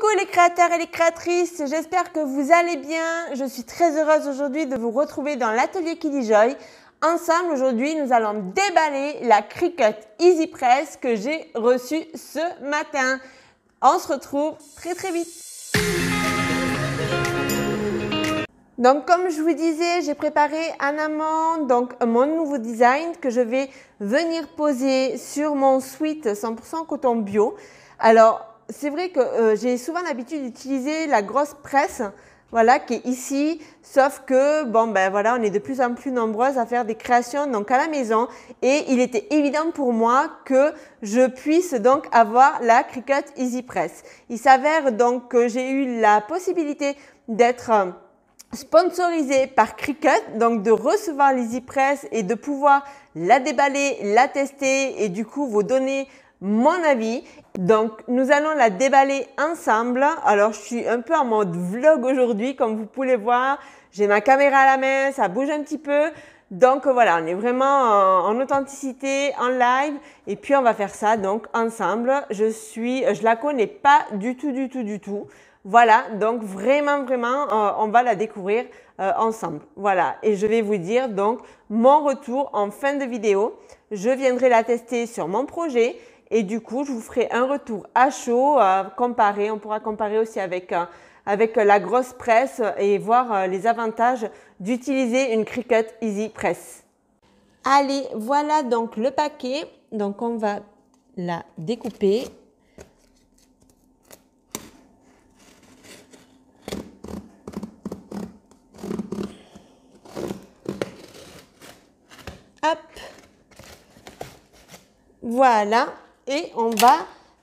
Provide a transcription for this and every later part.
Coucou les créateurs et les créatrices, j'espère que vous allez bien. Je suis très heureuse aujourd'hui de vous retrouver dans l'atelier KidiJoy. Ensemble, aujourd'hui, nous allons déballer la Cricut Easy Press que j'ai reçue ce matin. On se retrouve très vite. Donc, comme je vous disais, j'ai préparé en amont mon nouveau design que je vais venir poser sur mon sweat 100% coton bio. Alors, c'est vrai que j'ai souvent l'habitude d'utiliser la grosse presse, voilà, qui est ici, sauf que, bon, ben voilà, on est de plus en plus nombreuses à faire des créations donc à la maison et il était évident pour moi que je puisse donc avoir la Cricut Easy Press. Il s'avère donc que j'ai eu la possibilité d'être sponsorisée par Cricut, donc de recevoir l'Easy Press et de pouvoir la déballer, la tester et du coup vous donner mon avis. Donc nous allons la déballer ensemble. Alors je suis un peu en mode vlog aujourd'hui comme vous pouvez voir. J'ai ma caméra à la main, ça bouge un petit peu. Donc voilà, on est vraiment en authenticité, en live et puis on va faire ça donc ensemble. Je la connais pas du tout. Voilà, donc vraiment, on va la découvrir ensemble. Voilà, et je vais vous dire donc mon retour en fin de vidéo. Je viendrai la tester sur mon projet et du coup, je vous ferai un retour à chaud, comparer. On pourra comparer aussi avec la grosse presse et voir les avantages d'utiliser une Cricut Easy Press. Allez, voilà donc le paquet. Donc, on va la découper. Hop. Voilà. Et on va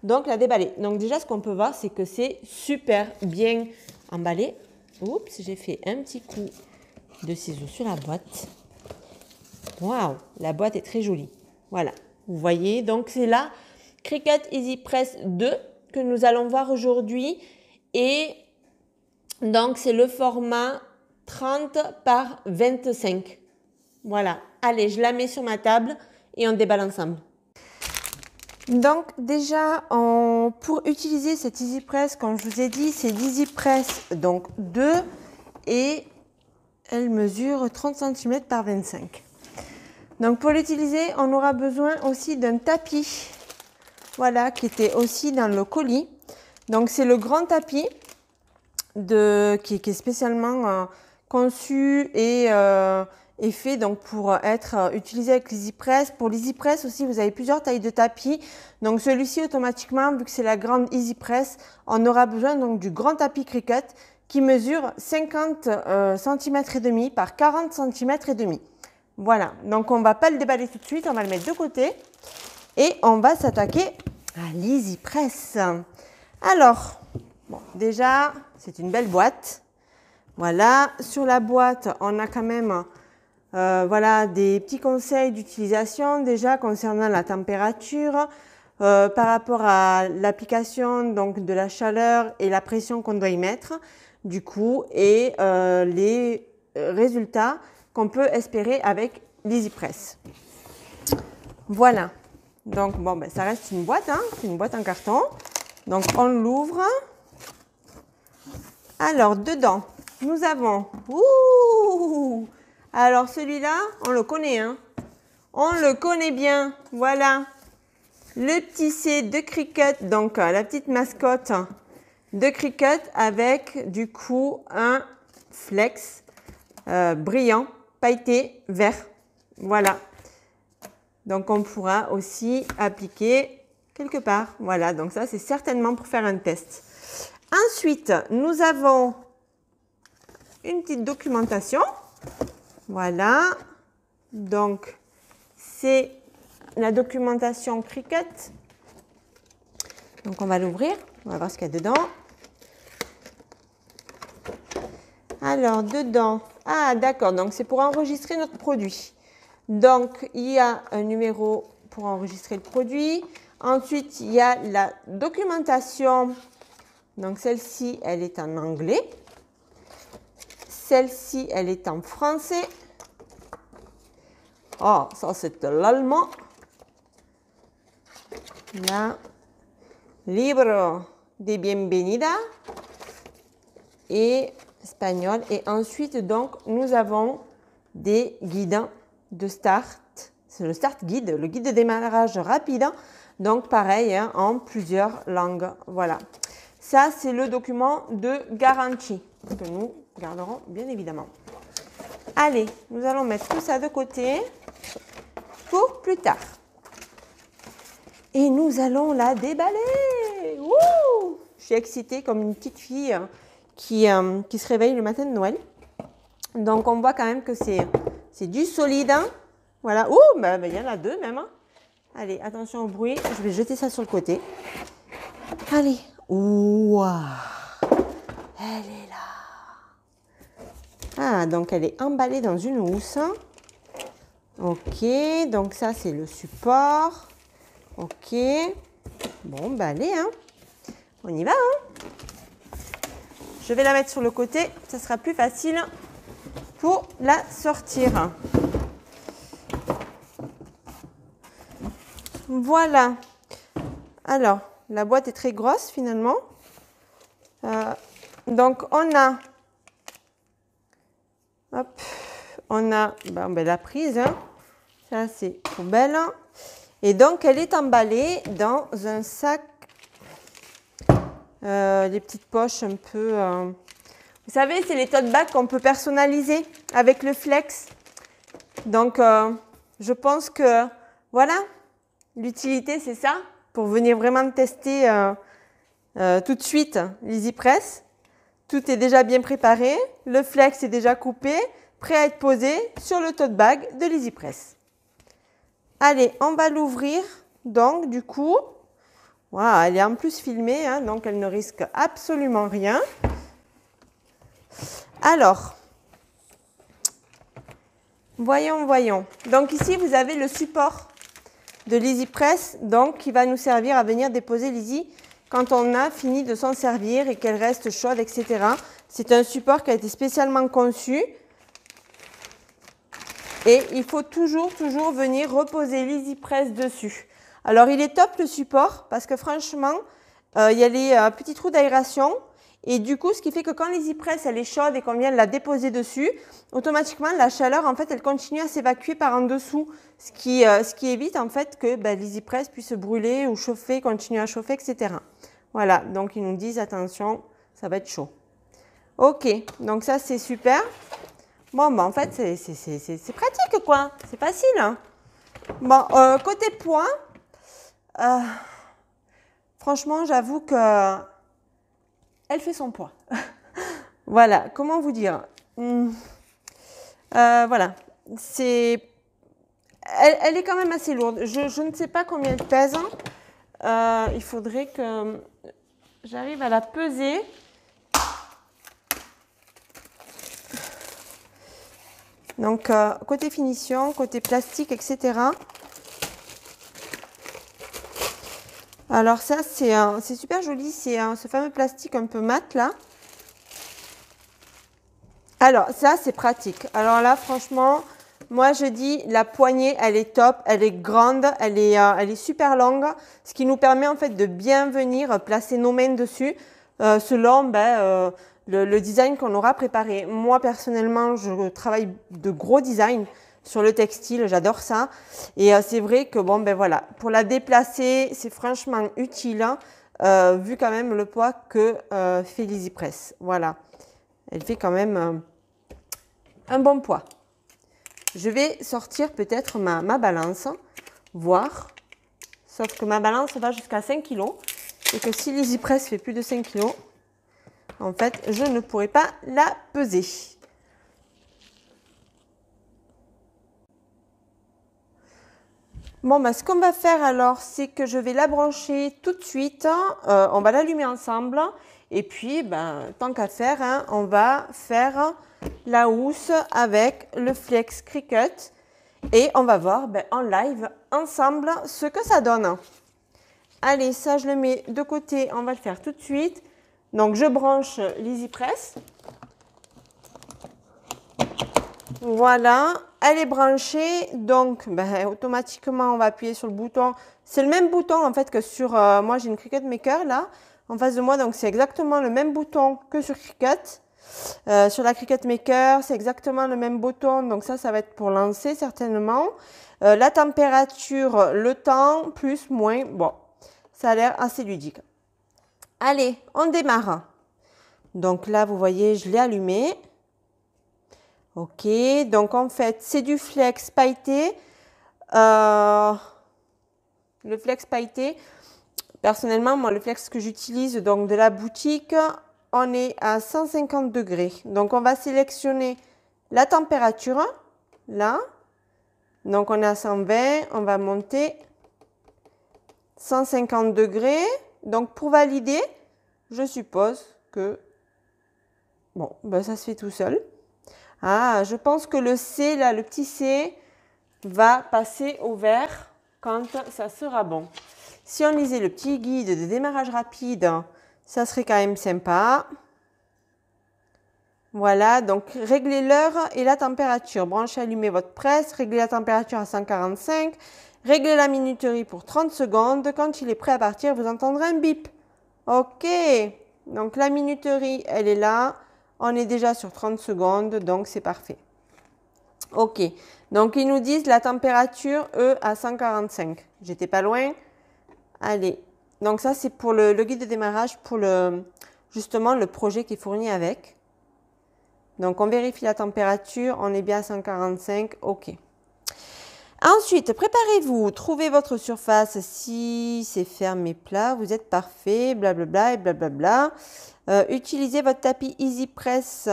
donc la déballer. Donc déjà, ce qu'on peut voir, c'est que c'est super bien emballé. Oups, j'ai fait un petit coup de ciseaux sur la boîte. Waouh, la boîte est très jolie. Voilà, vous voyez, donc c'est la Cricut Easy Press 2 que nous allons voir aujourd'hui. Et donc, c'est le format 30 par 25. Voilà, allez, je la mets sur ma table et on déballe ensemble. Donc déjà, pour utiliser cette Easy Press, comme je vous ai dit, c'est l'Easy Press donc 2 et elle mesure 30 cm par 25. Donc pour l'utiliser, on aura besoin aussi d'un tapis, voilà, qui était aussi dans le colis. Donc c'est le grand tapis qui est spécialement conçu et fait donc pour être utilisé avec l'Easy Press. Pour l'Easy Press aussi, vous avez plusieurs tailles de tapis. Donc celui-ci, automatiquement, vu que c'est la grande Easy Press, on aura besoin donc du grand tapis Cricut qui mesure 50 cm et demi par 40 cm et demi. Voilà, donc on ne va pas le déballer tout de suite, on va le mettre de côté et on va s'attaquer à l'Easy Press. Alors, bon, déjà, c'est une belle boîte. Voilà, sur la boîte, on a quand même voilà, des petits conseils d'utilisation déjà concernant la température, par rapport à l'application donc de la chaleur et la pression qu'on doit y mettre du coup et les résultats qu'on peut espérer avec l'Easy Press. Voilà, donc bon, ben, ça reste une boîte, hein, c'est une boîte en carton. Donc on l'ouvre. Alors dedans, nous avons, alors celui-là, on le connaît, hein. On le connaît bien, voilà. Le petit C de Cricut, donc la petite mascotte de Cricut avec du coup un flex brillant, pailleté, vert. Voilà. Donc on pourra aussi appliquer quelque part. Voilà, donc ça c'est certainement pour faire un test. Ensuite, nous avons une petite documentation. Voilà, donc c'est la documentation Cricut. Donc on va l'ouvrir, on va voir ce qu'il y a dedans. Alors dedans, ah d'accord, donc c'est pour enregistrer notre produit. Donc il y a un numéro pour enregistrer le produit. Ensuite, il y a la documentation. Donc celle-ci, elle est en anglais. Celle-ci, elle est en français. Oh, ça c'est de l'allemand. Là, libre des bienvenida et espagnol. Et ensuite, donc, nous avons des guides de start. C'est le start guide, le guide de démarrage rapide. Donc, pareil, hein, en plusieurs langues. Voilà. Ça, c'est le document de garantie que nous garderons bien évidemment. Allez, nous allons mettre tout ça de côté pour plus tard. Et nous allons la déballer. Wouh! Je suis excitée comme une petite fille qui se réveille le matin de Noël. Donc, on voit quand même que c'est du solide. Hein. Voilà. Ouh, ben, y en a deux même. Hein. Allez, attention au bruit. Je vais jeter ça sur le côté. Allez. Ouah! Elle est là. Ah, donc elle est emballée dans une housse. Ok, donc ça c'est le support. Ok. Bon, ben allez, hein. On y va, hein. Je vais la mettre sur le côté, ça sera plus facile pour la sortir. Voilà. Alors, la boîte est très grosse finalement. Donc, on a... Hop, on a la prise. Hein. Ça, c'est poubelle. Et donc, elle est emballée dans un sac. Les petites poches un peu... Vous savez, c'est les tote bags qu'on peut personnaliser avec le flex. Donc, je pense que, voilà, l'utilité, c'est ça, pour venir vraiment tester tout de suite l'EasyPress. Tout est déjà bien préparé, le flex est déjà coupé, prêt à être posé sur le tote bag de l'EasyPress. Allez, on va l'ouvrir, donc, du coup... Wow, elle est en plus filmée, hein, donc elle ne risque absolument rien. Alors, voyons. Donc ici, vous avez le support de l'EasyPress, donc qui va nous servir à venir déposer l'Easy quand on a fini de s'en servir et qu'elle reste chaude, etc. C'est un support qui a été spécialement conçu. Et il faut toujours venir reposer l'EasyPress dessus. Alors, il est top le support parce que franchement, il y a les petits trous d'aération. Et du coup, ce qui fait que quand l'EasyPress elle est chaude et qu'on vient de la déposer dessus, automatiquement, la chaleur, en fait, elle continue à s'évacuer par en dessous. Ce qui évite, en fait, que l'EasyPress puisse brûler ou chauffer, continuer à chauffer, etc. Voilà, donc ils nous disent, attention, ça va être chaud. Ok, donc ça, c'est super. Bon, en fait, c'est pratique, quoi. C'est facile. Hein. Bon, côté poids... franchement, j'avoue que elle fait son poids. Voilà, comment vous dire voilà, elle est quand même assez lourde. Je ne sais pas combien elle pèse. Il faudrait que j'arrive à la peser. Donc, côté finition, côté plastique, etc. Alors ça, c'est super joli, c'est ce fameux plastique un peu mat là. Alors ça, c'est pratique. Alors là, franchement, moi je dis la poignée, elle est top, elle est grande, elle est super longue, ce qui nous permet en fait de bien venir placer nos mains dessus selon le design qu'on aura préparé. Moi personnellement, je travaille de gros design. Sur le textile, j'adore ça. Et c'est vrai que, bon, voilà, pour la déplacer, c'est franchement utile, hein, vu quand même le poids que fait l'EasyPress. Voilà. Elle fait quand même un bon poids. Je vais sortir peut-être ma balance, voir. Sauf que ma balance va jusqu'à 5 kg. Et que si l'EasyPress fait plus de 5 kg, en fait, je ne pourrai pas la peser. Bon, ce qu'on va faire alors, c'est que je vais la brancher tout de suite. On va l'allumer ensemble. Et puis, tant qu'à faire, hein, on va faire la housse avec le Flex Cricut. Et on va voir en live ensemble ce que ça donne. Allez, ça, je le mets de côté. On va le faire tout de suite. Donc, je branche l'EasyPress. Voilà, elle est branchée, donc automatiquement on va appuyer sur le bouton. C'est le même bouton en fait que sur, moi j'ai une Cricut Maker là, en face de moi. Donc, c'est exactement le même bouton que sur Cricut. Sur la Cricut Maker, c'est exactement le même bouton. Donc, ça va être pour lancer certainement. La température, le temps, plus, moins. Bon, ça a l'air assez ludique. Allez, on démarre. Donc là, vous voyez, je l'ai allumé. Ok, donc en fait, c'est du flex pailleté. Le flex pailleté, personnellement, moi, le flex que j'utilise, donc de la boutique, on est à 150 degrés. Donc, on va sélectionner la température, là. Donc, on est à 120, on va monter 150 degrés. Donc, pour valider, je suppose que, bon, ben, ça se fait tout seul. Ah, je pense que le C, là, le petit C, va passer au vert quand ça sera bon. Si on lisait le petit guide de démarrage rapide, ça serait quand même sympa. Voilà, donc réglez l'heure et la température. Branchez, allumez votre presse, réglez la température à 145, réglez la minuterie pour 30 secondes. Quand il est prêt à partir, vous entendrez un bip. Ok, donc la minuterie, elle est là. On est déjà sur 30 secondes, donc c'est parfait. Ok, donc ils nous disent la température, eux, à 145. J'étais pas loin. Allez, donc ça c'est pour le guide de démarrage, pour justement le projet qui est fourni avec. Donc on vérifie la température, on est bien à 145, ok. Ensuite, préparez-vous, trouvez votre surface, si c'est ferme et plat, vous êtes parfait, blablabla et blablabla. Utilisez votre tapis Easy Press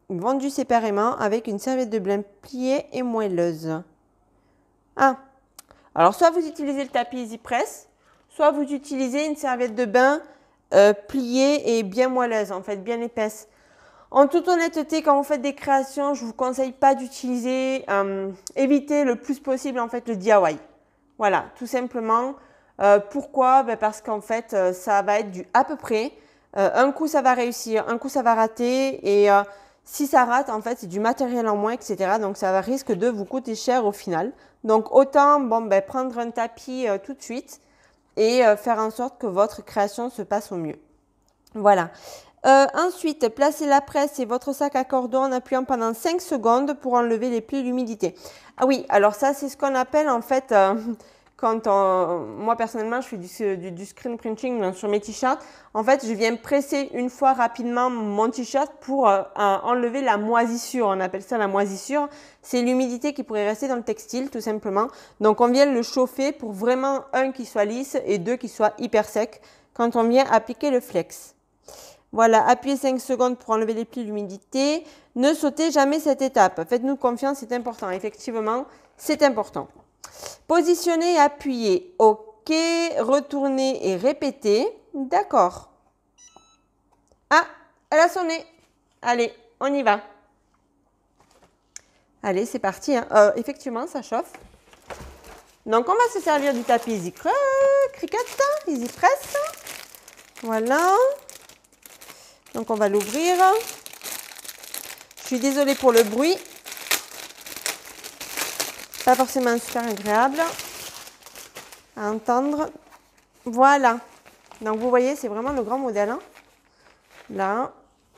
vendu séparément avec une serviette de bain pliée et moelleuse. Ah, alors soit vous utilisez le tapis Easy Press, soit vous utilisez une serviette de bain pliée et bien moelleuse, en fait, bien épaisse. En toute honnêteté, quand vous faites des créations, je ne vous conseille pas d'utiliser, évitez le plus possible en fait le DIY. Voilà, tout simplement. Pourquoi? Ben parce qu'en fait, ça va être du à peu près. Un coup, ça va réussir, un coup, ça va rater. Et si ça rate, en fait, c'est du matériel en moins, etc. Donc, ça risque de vous coûter cher au final. Donc, autant prendre un tapis tout de suite et faire en sorte que votre création se passe au mieux. Voilà. Ensuite, placez la presse et votre sac à cordon en appuyant pendant 5 secondes pour enlever les plis et l'humidité. Ah oui, alors ça, c'est ce qu'on appelle en fait, moi personnellement, je fais du screen printing sur mes t-shirts. En fait, je viens presser une fois rapidement mon t-shirt pour enlever la moisissure. On appelle ça la moisissure. C'est l'humidité qui pourrait rester dans le textile, tout simplement. Donc, on vient le chauffer pour vraiment, un, qu'il soit lisse et deux, qu'il soit hyper sec quand on vient appliquer le flex. Voilà, appuyez 5 secondes pour enlever les plis et l'humidité. Ne sautez jamais cette étape. Faites-nous confiance, c'est important. Effectivement, c'est important. Positionnez et appuyez. OK. Retournez et répétez. D'accord. Ah, elle a sonné. Allez, on y va. Allez, c'est parti. Hein. Effectivement, ça chauffe. Donc, on va se servir du tapis Easy Cricut, Easy Press. Voilà. Donc, on va l'ouvrir. Je suis désolée pour le bruit. Pas forcément super agréable à entendre. Voilà. Donc, vous voyez, c'est vraiment le grand modèle. Hein. Là.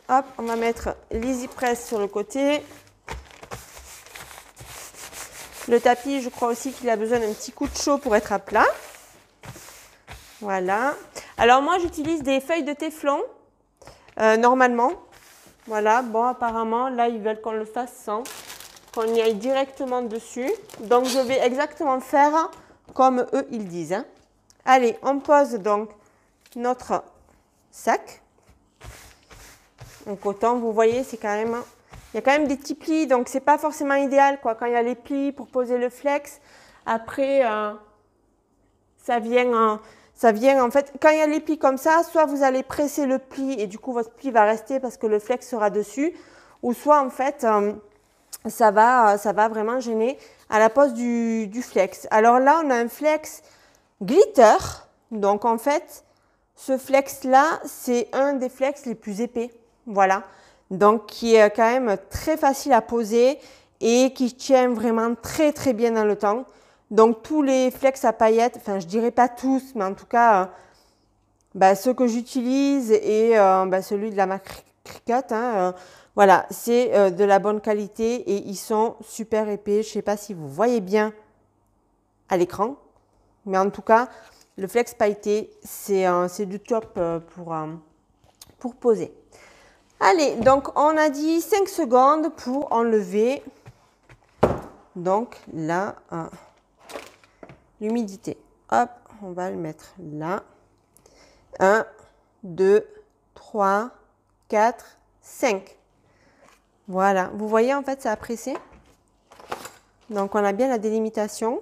Hop, on va mettre l'Easy Press sur le côté. Le tapis, je crois aussi qu'il a besoin d'un petit coup de chaud pour être à plat. Voilà. Alors, moi, j'utilise des feuilles de téflon. Normalement, voilà, bon apparemment là ils veulent qu'on le fasse sans, qu'on y aille directement dessus, donc je vais exactement faire comme eux ils disent. Hein. Allez, on pose donc notre sac en coton, vous voyez c'est quand même, il y a quand même des petits plis, donc c'est pas forcément idéal quoi, quand il y a les plis pour poser le flex, après ça vient en fait, quand il y a les plis comme ça, soit vous allez presser le pli et du coup votre pli va rester parce que le flex sera dessus, ou soit en fait ça va vraiment gêner à la pose du flex. Alors là on a un flex glitter, donc en fait ce flex là c'est un des flex les plus épais, voilà, donc qui est quand même très facile à poser et qui tient vraiment très très bien dans le temps. Donc, tous les flex à paillettes, enfin, je dirais pas tous, mais en tout cas, ce que j'utilise et celui de la marque Cricut, hein, voilà, c'est de la bonne qualité et ils sont super épais. Je ne sais pas si vous voyez bien à l'écran, mais en tout cas, le flex pailleté, c'est du top pour poser. Allez, donc on a dit 5 secondes pour enlever donc là l'humidité. Hop, on va le mettre là. 1, 2, 3, 4, 5. Voilà, vous voyez en fait ça a pressé. Donc on a bien la délimitation.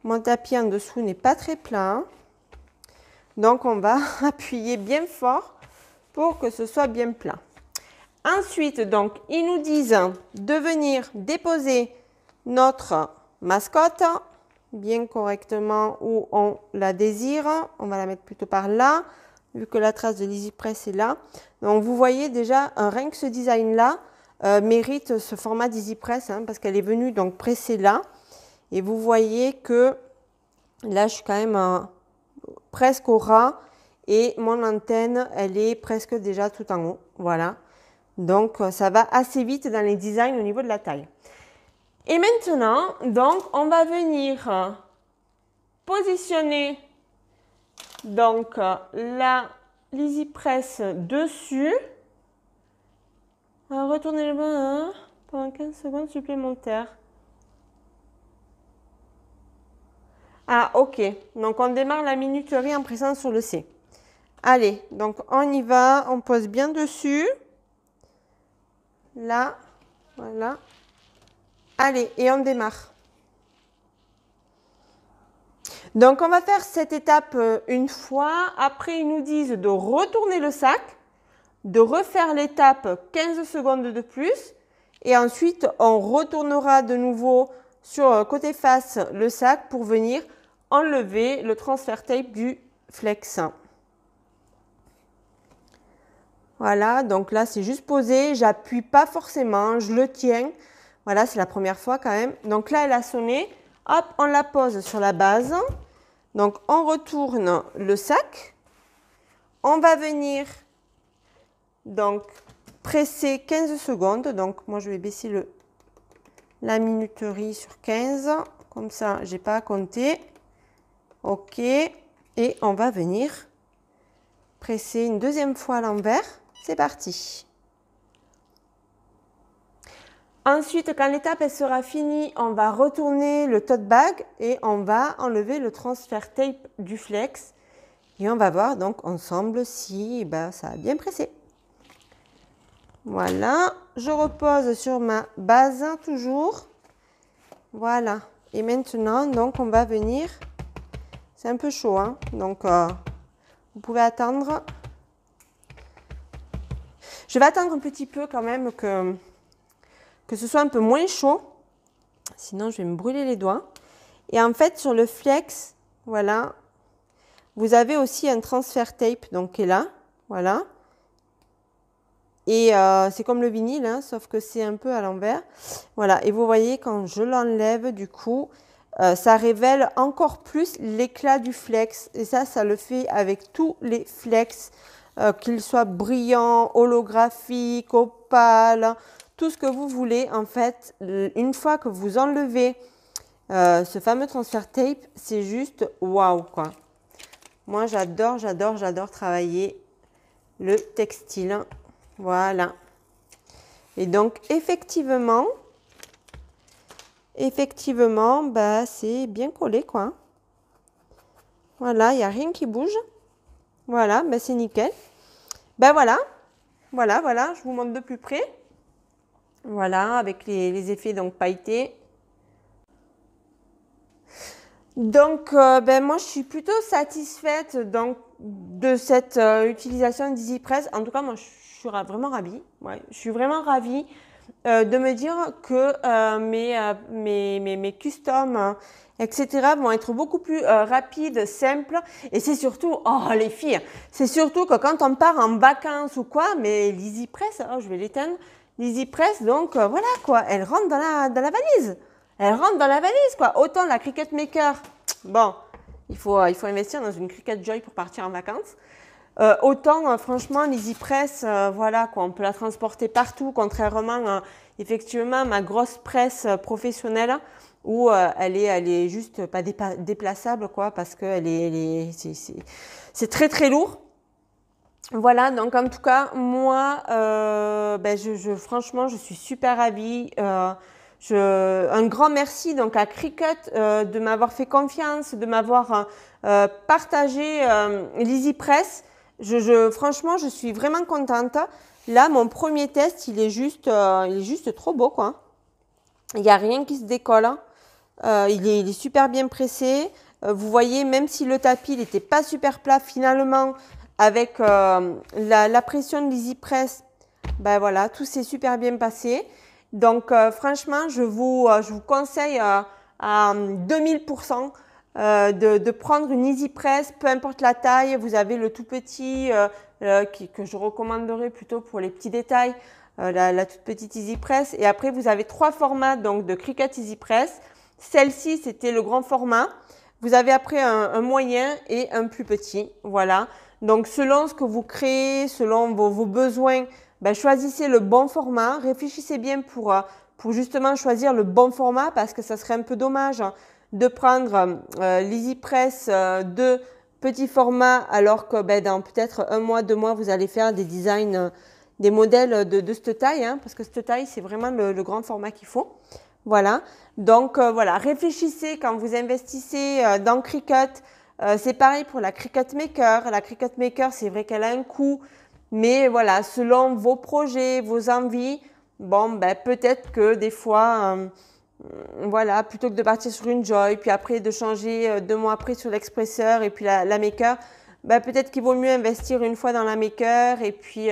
Mon tapis en dessous n'est pas très plat. Donc on va appuyer bien fort pour que ce soit bien plat. Ensuite, donc, ils nous disent de venir déposer notre mascotte bien correctement où on la désire. On va la mettre plutôt par là, vu que la trace de l'EasyPress est là. Donc, vous voyez déjà, rien que ce design-là mérite ce format d'EasyPress hein, parce qu'elle est venue donc presser là. Et vous voyez que là, je suis quand même presque au ras et mon antenne, elle est presque déjà tout en haut. Voilà. Donc, ça va assez vite dans les designs au niveau de la taille. Et maintenant, donc, on va venir positionner donc l'EasyPress dessus. Retournez le bas pendant 15 secondes supplémentaires. Ah, ok. Donc, on démarre la minuterie en pressant sur le C. Allez, donc on y va. On pose bien dessus. Là, voilà. Allez, et on démarre. Donc, on va faire cette étape une fois. Après, ils nous disent de retourner le sac, de refaire l'étape 15 secondes de plus. Et ensuite, on retournera de nouveau sur côté face le sac pour venir enlever le transfert tape du flex. Voilà, donc là, c'est juste posé. J'appuie pas forcément, je le tiens. Voilà, c'est la première fois quand même. Donc là, elle a sonné. Hop, on la pose sur la base. Donc, on retourne le sac. On va venir donc presser 15 secondes. Donc, moi, je vais baisser la minuterie sur 15. Comme ça, je n'ai pas à compter. OK. Et on va venir presser une deuxième fois à l'envers. C'est parti. Ensuite, quand l'étape elle sera finie, on va retourner le tote bag et on va enlever le transfert tape du flex. Et on va voir donc ensemble si ça a bien pressé. Voilà, je repose sur ma base toujours. Voilà. Et maintenant, donc on va venir. C'est un peu chaud, hein. Donc vous pouvez attendre. Je vais attendre un petit peu quand même que ce soit un peu moins chaud. Sinon, je vais me brûler les doigts. Et en fait, sur le flex, voilà, vous avez aussi un transfert tape donc, qui est là. Voilà. Et c'est comme le vinyle, hein, sauf que c'est un peu à l'envers. Voilà. Et vous voyez, quand je l'enlève, du coup, ça révèle encore plus l'éclat du flex. Et ça le fait avec tous les flex. Qu'il soit brillant, holographique, opale, tout ce que vous voulez. En fait, une fois que vous enlevez ce fameux transfert tape, c'est juste waouh quoi. Moi, j'adore travailler le textile. Voilà. Et donc, effectivement, c'est bien collé quoi. Voilà, il n'y a rien qui bouge. Voilà, c'est nickel. Voilà, je vous montre de plus près. Voilà, avec les effets donc pailletés. Donc, moi, je suis plutôt satisfaite donc, de cette utilisation d'EasyPress. En tout cas, moi, je suis vraiment ravie. Ouais, je suis vraiment ravie de me dire que mes customs, etc. vont être beaucoup plus rapides, simples. Et c'est surtout, oh les filles, c'est surtout que quand on part en vacances ou quoi, mais l'EasyPress, oh, je vais l'éteindre, l'EasyPress, donc voilà quoi, elle rentre dans la valise. Elle rentre dans la valise quoi. Autant la Cricut Maker, bon, il faut investir dans une Cricut Joy pour partir en vacances. Autant, franchement, l'EasyPress, voilà, quoi, on peut la transporter partout, contrairement, effectivement, à ma grosse presse professionnelle où elle est juste pas déplaçable, quoi, parce que c'est très, très lourd. Voilà, donc en tout cas, moi, franchement, je suis super ravie. Un grand merci donc à Cricut de m'avoir fait confiance, de m'avoir partagé l'EasyPress. Franchement, je suis vraiment contente. Là, mon premier test, il est juste trop beau, quoi. Il n'y a rien qui se décolle. Il est super bien pressé. Vous voyez, même si le tapis n'était pas super plat, finalement, avec la pression de l'EasyPress, ben voilà, tout s'est super bien passé. Donc, franchement, je vous conseille à 2000% de prendre une EasyPress, peu importe la taille. Vous avez le tout petit que je recommanderais plutôt pour les petits détails, la toute petite EasyPress. Et après, vous avez 3 formats donc, de Cricut EasyPress. Celle-ci, c'était le grand format. Vous avez après un moyen et un plus petit. Voilà. Donc, selon ce que vous créez, selon vos besoins, ben, choisissez le bon format. Réfléchissez bien pour justement choisir le bon format parce que ça serait un peu dommage de prendre l'EasyPress de petit format alors que ben, dans peut-être 1 mois, 2 mois, vous allez faire des designs, des modèles de cette taille. Hein, parce que cette taille, c'est vraiment le grand format qu'il faut. Voilà. Donc, voilà, réfléchissez quand vous investissez dans Cricut. C'est pareil pour la Cricut Maker. La Cricut Maker, c'est vrai qu'elle a un coût, mais voilà, selon vos projets, vos envies, bon, ben, peut-être que des fois, voilà, plutôt que de partir sur une Joy, puis après de changer 2 mois après sur l'Expresseur et puis la Maker, ben, peut-être qu'il vaut mieux investir une fois dans la Maker et puis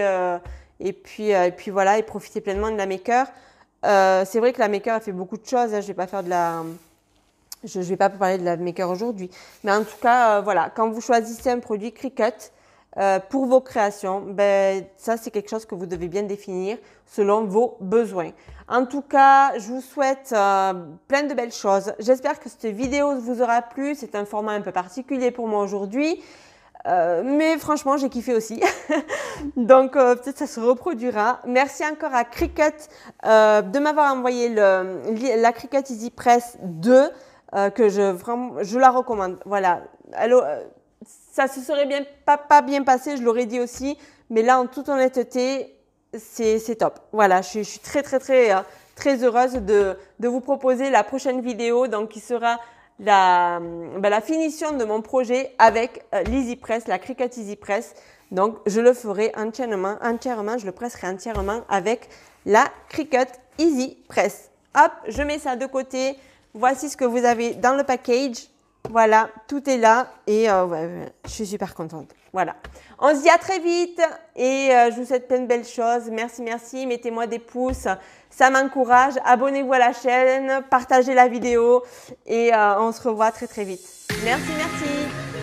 voilà, et profiter pleinement de la Maker. C'est vrai que la Maker a fait beaucoup de choses. Hein, je vais pas faire je vais pas parler de la Maker aujourd'hui. Mais en tout cas, voilà, quand vous choisissez un produit Cricut pour vos créations, ben, ça, c'est quelque chose que vous devez bien définir selon vos besoins. En tout cas, je vous souhaite plein de belles choses. J'espère que cette vidéo vous aura plu. C'est un format un peu particulier pour moi aujourd'hui. Mais franchement, j'ai kiffé aussi. Donc, peut-être ça se reproduira. Merci encore à Cricut de m'avoir envoyé la Cricut EasyPress 2 que je la recommande. Voilà. Ça se serait pas bien passé, je l'aurais dit aussi. Mais là, en toute honnêteté, c'est top. Voilà, je suis très heureuse de vous proposer la prochaine vidéo donc, qui sera la finition de mon projet avec l'EasyPress, la Cricut EasyPress. Donc, je le ferai entièrement, je le presserai entièrement avec la Cricut EasyPress. Hop, je mets ça de côté. Voici ce que vous avez dans le package. Voilà, tout est là et ouais, je suis super contente. Voilà, on se dit à très vite et je vous souhaite plein de belles choses. Merci, merci. Mettez-moi des pouces, ça m'encourage. Abonnez-vous à la chaîne, partagez la vidéo et on se revoit très, très vite. Merci, merci.